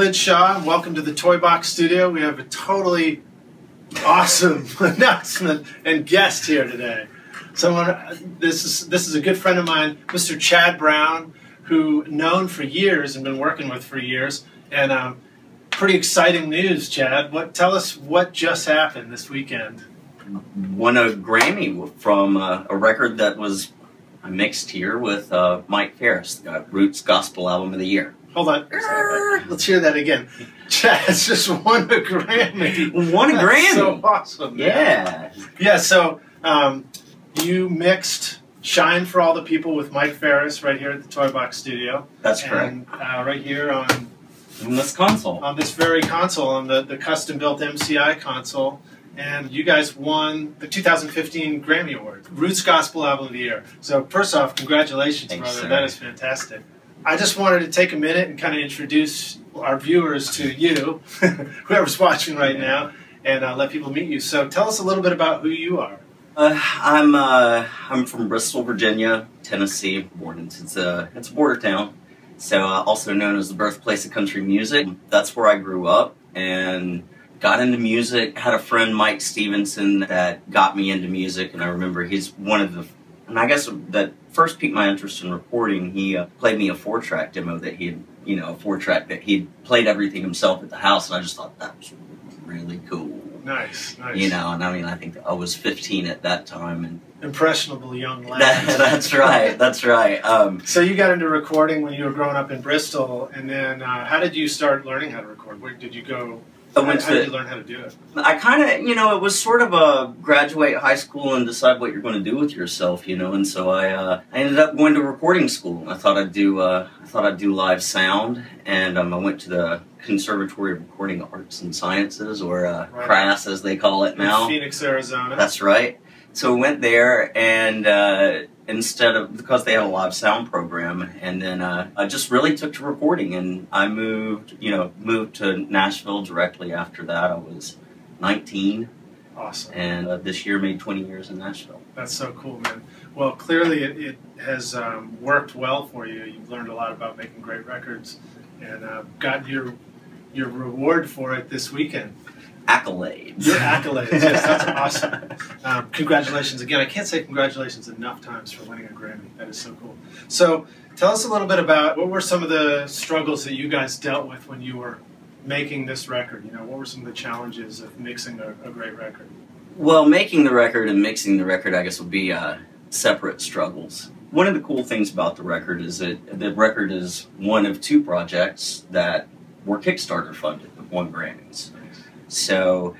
Lid Shaw, and welcome to the Toy Box Studio. We have a totally awesome announcement and guest here today. This is a good friend of mine, Mr. Chad Brown, who known for years and been working with for years. And pretty exciting news, Chad. Tell us what just happened this weekend. Won a Grammy from a record that was mixed here with Mike Farris, the Roots Gospel Album of the Year. Hold on. Let's hear that again. Chad's just won a Grammy. Won a Grammy. That's so awesome. Yeah. Yeah, so you mixed Shine for All the People with Mike Farris right here at the Toy Box Studio. That's correct. And right here on this console. On this very console, on the custom-built MCI console. And you guys won the 2015 Grammy Award, Roots Gospel Album of the Year. So first off, congratulations, Thanks, brother. sir. That is fantastic. I just wanted to take a minute and kind of introduce our viewers to you, whoever's watching right now, and let people meet you. So tell us a little bit about who you are. I'm from Bristol, Virginia, Tennessee. It's a border town, so also known as the birthplace of country music. That's where I grew up and got into music. Had a friend, Mike Stevenson, that got me into music, and I remember he's one of the, and I guess that first piqued my interest in recording. He played me a 4-track demo that he had, a 4-track that he'd played everything himself at the house, and I just thought that was really cool. Nice, nice. And I mean, I think I was 15 at that time, and impressionable young lad. That's right. That's right. So you got into recording when you were growing up in Bristol, and then how did you start learning how to record? Where did you go? How did you learn how to do it? I kind of, it was sort of a graduate high school and decide what you're going to do with yourself, and so I ended up going to recording school. I thought I'd do live sound, and I went to the Conservatory of Recording Arts and Sciences, or right. CRAS as they call it now. In Phoenix, Arizona. That's right. So we went there, and because they had a live sound program, and then I just really took to recording, and I moved to Nashville directly after that. I was 19. Awesome. And this year made 20 years in Nashville. That's so cool, man. Well, clearly it has worked well for you. You've learned a lot about making great records, and got your reward for it this weekend. Accolades. Your accolades, yes, that's awesome. Congratulations again. I can't say congratulations enough times for winning a Grammy. That is so cool. So tell us a little bit about what were some of the struggles that you guys dealt with when you were making this record. What were some of the challenges of mixing a great record? Well, making the record and mixing the record, I guess, would be separate struggles. One of the cool things about the record is that the record is one of 2 projects that were Kickstarter funded with won Grammys. So,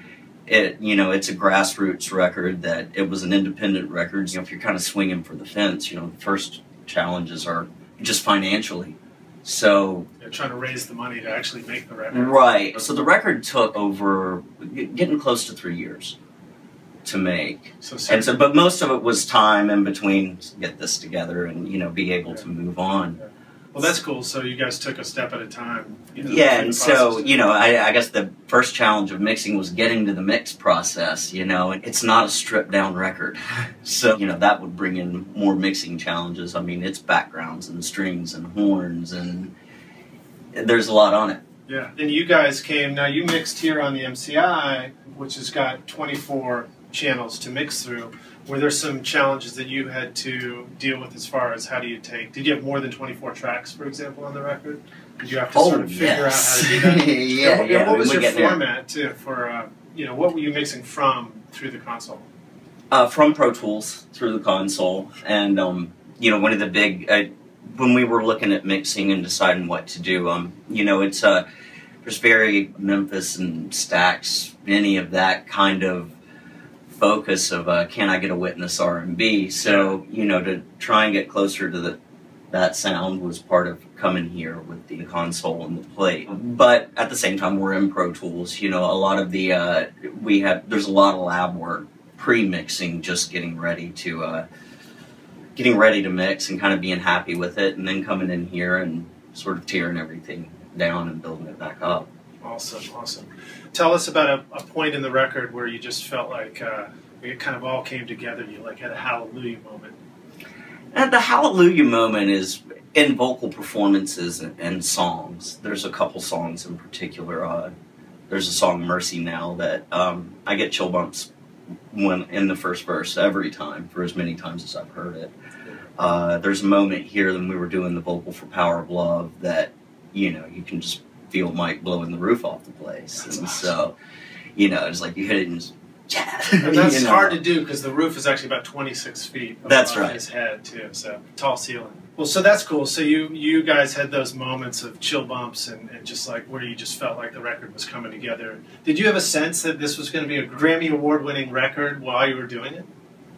it's a grassroots record. That it was an independent record. If you're kind of swinging for the fence, the first challenges are just financially. So you're trying to raise the money to actually make the record. Right. So the record took over getting close to 3 years to make. But most of it was time in between to get this together and be able to move on. Yeah. Well, that's cool. So you guys took a step at a time. Yeah, and so, I guess the first challenge of mixing was getting to the mix process, It's not a stripped-down record. So, that would bring in more mixing challenges. I mean, it's backgrounds and strings and horns, and there's a lot on it. Yeah, and you guys now you mixed here on the MCI, which has got 24 channels to mix through. Were there some challenges that you had to deal with as far as did you have more than 24 tracks, for example, on the record? Did you have to sort of figure out how to do that? Yeah. What was your format, too, for, what were you mixing from through the console? From Pro Tools through the console. And, one of the big, when we were looking at mixing and deciding what to do, it's, there's very Memphis and Stax, any of that kind of focus of can I get a witness R&B. So to try and get closer to that sound was part of coming here with the console and the plate. But at the same time, we're in Pro Tools. A lot of the there's a lot of lab work pre-mixing, just getting ready to mix and kind of being happy with it, and then coming in here and sort of tearing everything down and building it back up. Awesome, awesome. Tell us about a point in the record where you just felt like it kind of all came together. You had a hallelujah moment. And the hallelujah moment is in vocal performances and songs, there's a couple songs in particular. There's a song, Mercy Now, that I get chill bumps when in the first verse every time, for as many times as I've heard it. There's a moment here when we were doing the vocal for Power of Love that, you know, you can just feel Mike blowing the roof off the place. That's and awesome. So, you know, it's like you hit it and just, yeah. And that's you know? hard to do because the roof is actually about 26 feet above That's right. his head, too. So, tall ceiling. Well, so that's cool. So you guys had those moments of chill bumps and just like where you just felt like the record was coming together. Did you have a sense that this was going to be a Grammy Award-winning record while you were doing it?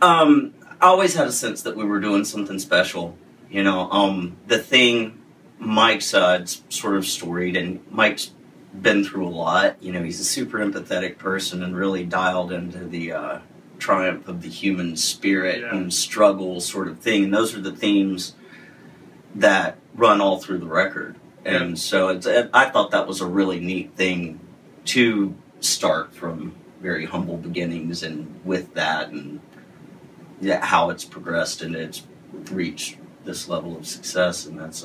I always had a sense that we were doing something special. You know, the thing Mike's sort of storied, and Mike's been through a lot. You know, he's a super empathetic person and really dialed into the triumph of the human spirit and struggle sort of thing. And those are the themes that run all through the record. And so I thought that was a really neat thing to start from very humble beginnings, and with that and how it's progressed and it's reached this level of success, and that's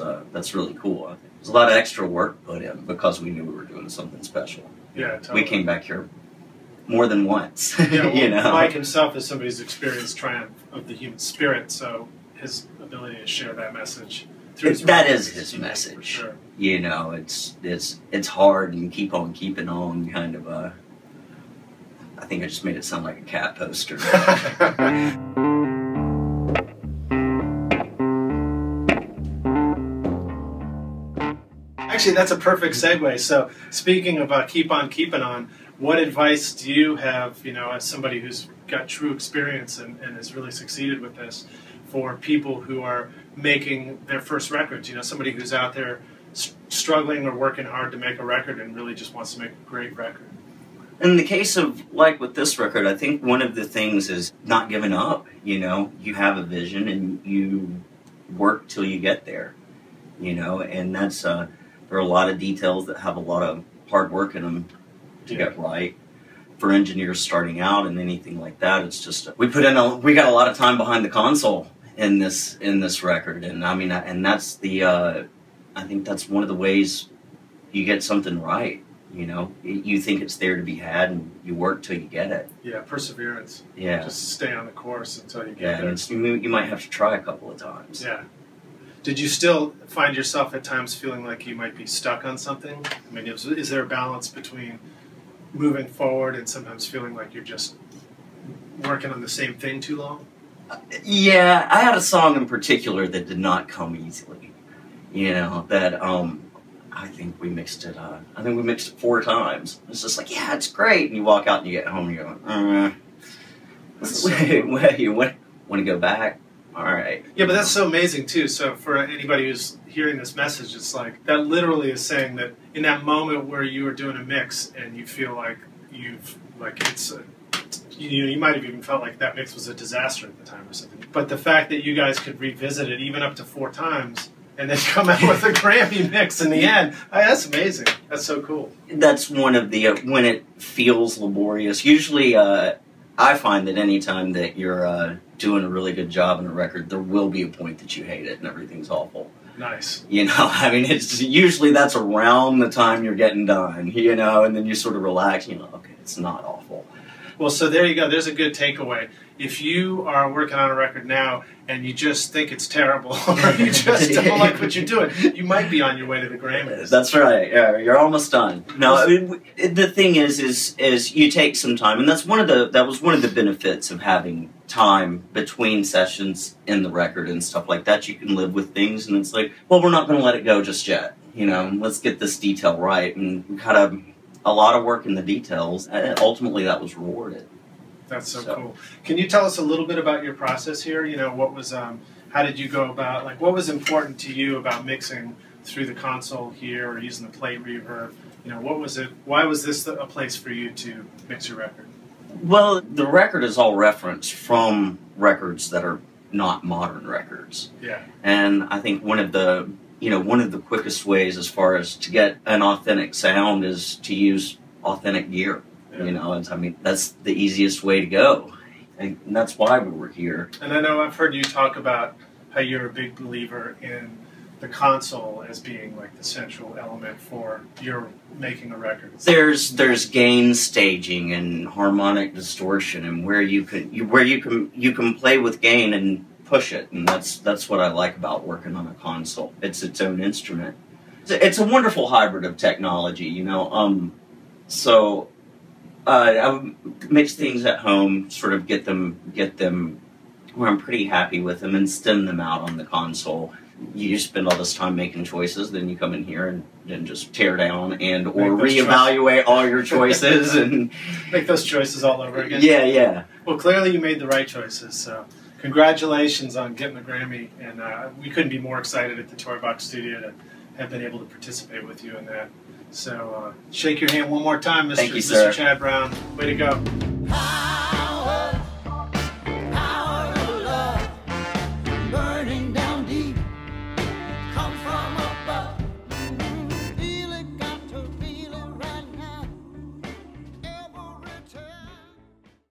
really cool. There's a lot of extra work put in because we knew we were doing something special. Yeah, totally. We came back here more than once. Yeah, well, you know, Mike himself is somebody who's experienced triumph of the human spirit, so his ability to share that message through that is his message. For sure. You know, it's hard and keep on keeping on kind of I think I just made it sound like a cat poster. Actually, that's a perfect segue. So, speaking of keep on keeping on, what advice do you have, you know, as somebody who's got true experience and has really succeeded with this, for people who are making their first records? You know, somebody who's out there struggling or working hard to make a record and really just wants to make a great record. In the case of, like with this record, I think one of the things is not giving up. You know, you have a vision and you work till you get there. You know, and that's there are a lot of details that have a lot of hard work in them to get right. For engineers starting out and anything like that, it's just we got a lot of time behind the console in this record, and I mean, and that's I think that's one of the ways you get something right. You know, you think it's there to be had, and you work till you get it. Yeah, perseverance. Yeah, just stay on the course until you get there. And you might have to try a couple of times. Yeah. Did you still find yourself at times feeling like you might be stuck on something? I mean, is there a balance between moving forward and sometimes feeling like you're just working on the same thing too long? Yeah, I had a song in particular that did not come easily. You know, that I think we mixed it 4 times. It's just like, yeah, it's great. And you walk out and you get home and you're going, wait, you want to go back? All right. Yeah, but that's so amazing too. So for anybody who's hearing this message, it's like that literally is saying that in that moment where you are doing a mix and you feel like you might have even felt like that mix was a disaster at the time or something. But the fact that you guys could revisit it even up to 4 times and then come out with a Grammy mix in the end, that's amazing. That's so cool. That's one of the when it feels laborious. Usually, I find that anytime that you're doing a really good job in a record, there will be a point that you hate it and everything's awful. Nice. You know, I mean, it's usually that's around the time you're getting done, you know, and then you sort of relax, you know, okay, it's not awful. Well, so there you go. There's a good takeaway. If you are working on a record now and you just think it's terrible or you just don't like what you're doing, you might be on your way to the Grammys. That's right. Yeah, you're almost done. No, I mean, the thing is you take some time, and that was one of the benefits of having time between sessions in the record and stuff like that. You can live with things, and it's like, well, we're not going to let it go just yet. You know, let's get this detail right, and we kind of a lot of work in the details, and ultimately that was rewarded. That's so cool. Can you tell us a little bit about your process here? You know, what was, how did you go about, like, what was important to you about mixing through the console here or using the plate reverb? You know, what was it, why was this a place for you to mix your record? Well, the record is all referenced from records that are not modern records. Yeah. And I think one of the quickest ways as far as to get an authentic sound is to use authentic gear. Yeah. You know, I mean, that's the easiest way to go. And that's why we were here. And I know I've heard you talk about how you're a big believer in the console as being like the central element for your making a record. There's gain staging and harmonic distortion, and where you can play with gain and push it, and that's what I like about working on a console. It's its own instrument. It's a wonderful hybrid of technology, you know. I would mix things at home, sort of get them where I'm pretty happy with them, and stem them out on the console. You spend all this time making choices, then you come in here and then just tear down and or reevaluate all your choices and make those choices all over again. Yeah, yeah. Well, clearly you made the right choices, so congratulations on getting the Grammy, and we couldn't be more excited at the Toy Box Studio to have been able to participate with you in that. So shake your hand one more time, Thank you, sir. Mr. Chad Brown. Way to go.